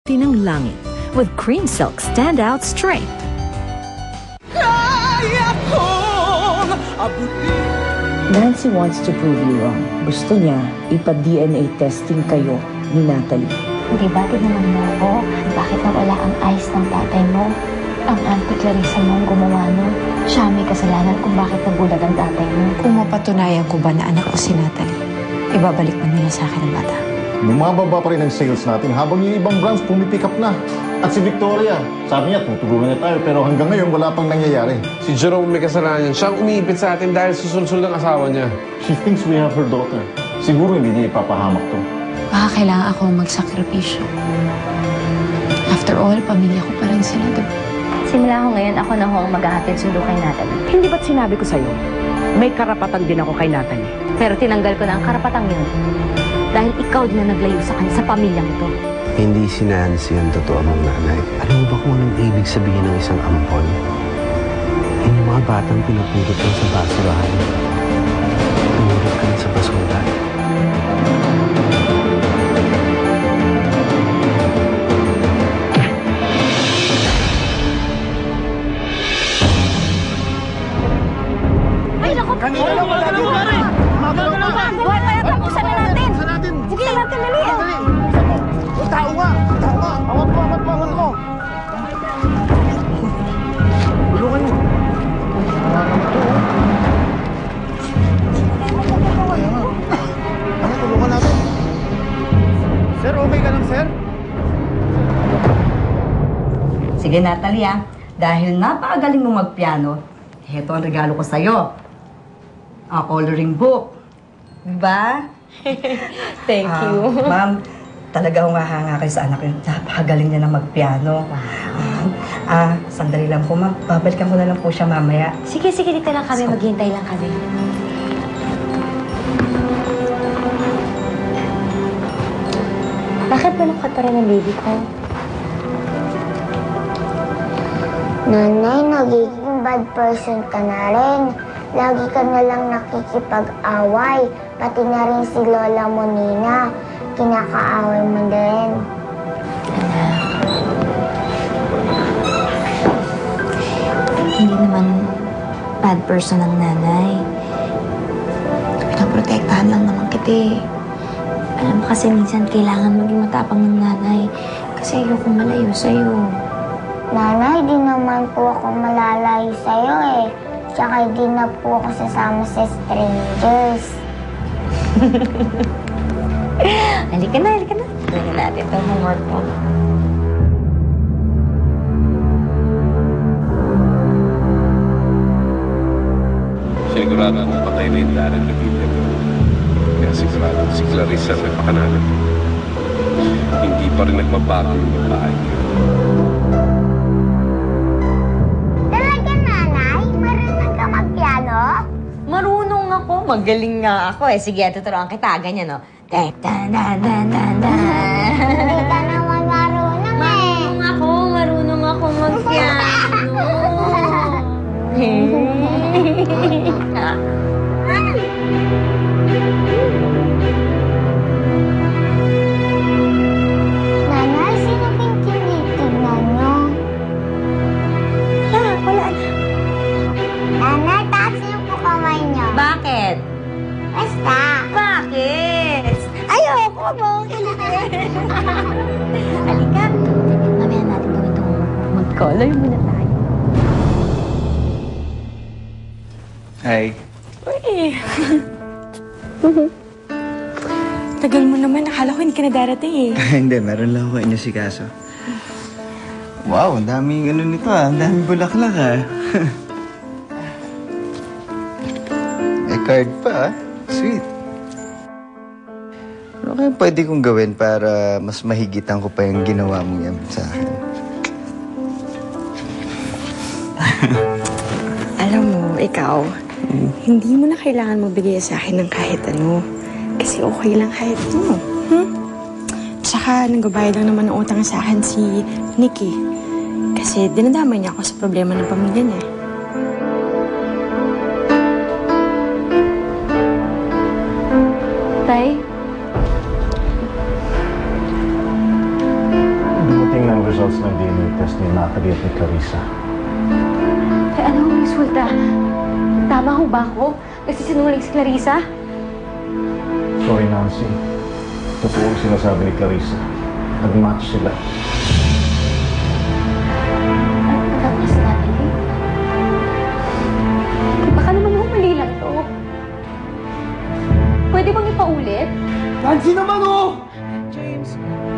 Tinang langit with cream silk standout strength. Nancy wants to prove you wrong. Gusto niya ipa-DNA testing kayo ni Natalie. Hindi ba tinanong mo ako bakit nawala ang eyes ng tatay mo? Ang Auntie Clarissa mo ang gumawa nun. Siya may kasalanan kung bakit nabulag ang tatay mo. Kung mapatunayan ko ba na anak ko si Natalie, ibabalik man nila sa akin ang bata. Bumababa pa rin ang sales natin habang yung ibang brands pumipick up na. At si Victoria, sabi niya tutulungan niya tayo pero hanggang ngayon wala pang nangyayari. Si Jerome may kasalanan. Siya ang umiipit sa atin dahil susulsul ng asawa niya. She thinks we have her daughter. Siguro hindi niya ipapahamak to. Baka kailangan ako magsakripisyo. After all, pamilya ko pa rin sila, diba? Simula ko ngayon, ako na ho ang maghahatid sundo kay Natalie. Hindi ba't sinabi ko sa'yo, may karapatan din ako kay Natalie. Pero tinanggal ko na ang karapatang yun. Dahil ikaw din na naglayo sa kanya sa pamilyang ito. Hindi si Nancy ang totoo mong nanay. Alam mo ba kung anong ibig sabihin ng isang ampon? Yung mga batang pinupulot lang sa basurahan. Pinulot ka lang sa basura. Ay, naku! Kanina lang wala din na rin! Magalaw pa! Buhay pa yan! Tapusan na natin! Sige natin, dali! Tao nga! Tao nga! Awat mo! Awat mo! Awat mo! Tulungan mo! Ano, tulungan natin. Sir, okay ka lang, sir? Sige Natalie, dahil napakagaling mo magpiano, heto ang regalo ko sa'yo. A coloring book. Diba? Thank you. Ma'am, talaga humahanga kayo sa anak ko. Napakagaling niya na magpiano. Sandali lang po, ma'am. Babalikan ko na lang po siya mamaya. Sige, dito lang kami. Maghihintay lang kami. Bakit malungkot pa rin ang baby ko? Nanay, nagiging bad person ka na rin. Lagi ka na lang nakikipag-away. Pati na rin si Lola Monina. Kinakaaway mo din. Hindi naman bad person ang nanay. Pinaprotektahan lang naman kita eh. Alam mo kasi minsan kailangan maging matapang ng nanay. Kasi ayoko malayo sa'yo. Nanay, di naman po ako malalayo sa'yo eh. Tsaka di na po ako sasama sa strangers. Halika na. Gawin natin itong homework mo. Sigurado kung patay na yung Darren Levine ko. Kaya sigurado si Clarissa may pakanalan. Hindi pa rin nagbabago yung bahay niya. Talaga, nanay? Marunong ka magpiano? Marunong ako. Magaling nga ako eh. Sige, tuturuan kita. Ganyan, no? Hindi ka naman marunong eh. Marunong ako mag-piano. Nanay, sino pang tinitignan nyo? Wala na. Nanay, taas niyo po kamay nyo. Bakit? Basta. Bakit? Ayoko, wag mo akong kilitin. Halika. Mamaya natin gawin itong mag-color muna tayo. Hi. Uy! Tagal mo naman. Akala ko hindi ka na darating eh. Hindi, meron lang ako inasikaso. Wow, ang daming ano nito Ang daming bulaklak May card pa Sweet. Ano kaya pwede kong gawin para mas mahigitan ko pa yung ginawa mo yan sa akin? Alam mo, ikaw, hindi mo na kailangan magbigay sa akin ng kahit ano. Kasi okay lang kahit ano. Tsaka, nagbabayad lang naman ng utang sa akin si Nikki. Kasi dinadamay niya ako sa problema ng pamilya niya. Tay? results ng DNA test ni Natalie at ni Clarissa. Eh, ano ang resulta? Tama ho ba ako? Nagsisinungaling si Clarissa? Sorry, Nancy. Totoo ang sinasabi ni Clarissa. Nag-match sila. Ano nagkakita si Natalie? Baka naman ho mali lang to. Pwede bang ipaulit? Nancy naman, oh!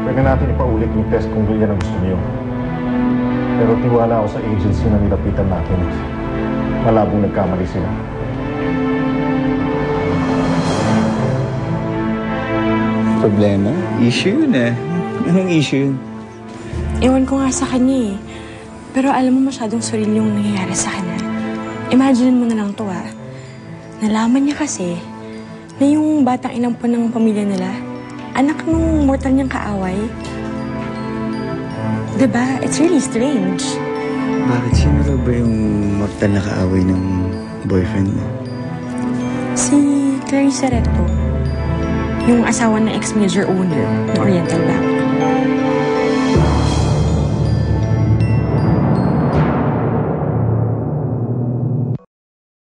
Pwede natin ipaulit yung test kung ganyan ang gusto niyo. Pero tiwala ako sa agency na nilapitan natin. Malabong nagkamali sila. Problema? Issue yun eh. Anong issue yun? Ewan ko nga sa kanya eh. Pero alam mo masyadong surreal yung nangyayari sa kanya. Imagine mo na lang to ah. Nalaman niya kasi na yung batang inampon ng pamilya nila, anak nung mortal niyang kaaway. Diba? It's really strange. Bakit? Sino raw ba yung mortal na kaaway ng boyfriend mo? Si Clarissa Recto, yung asawa ng ex-major owner ng Oriental Bank.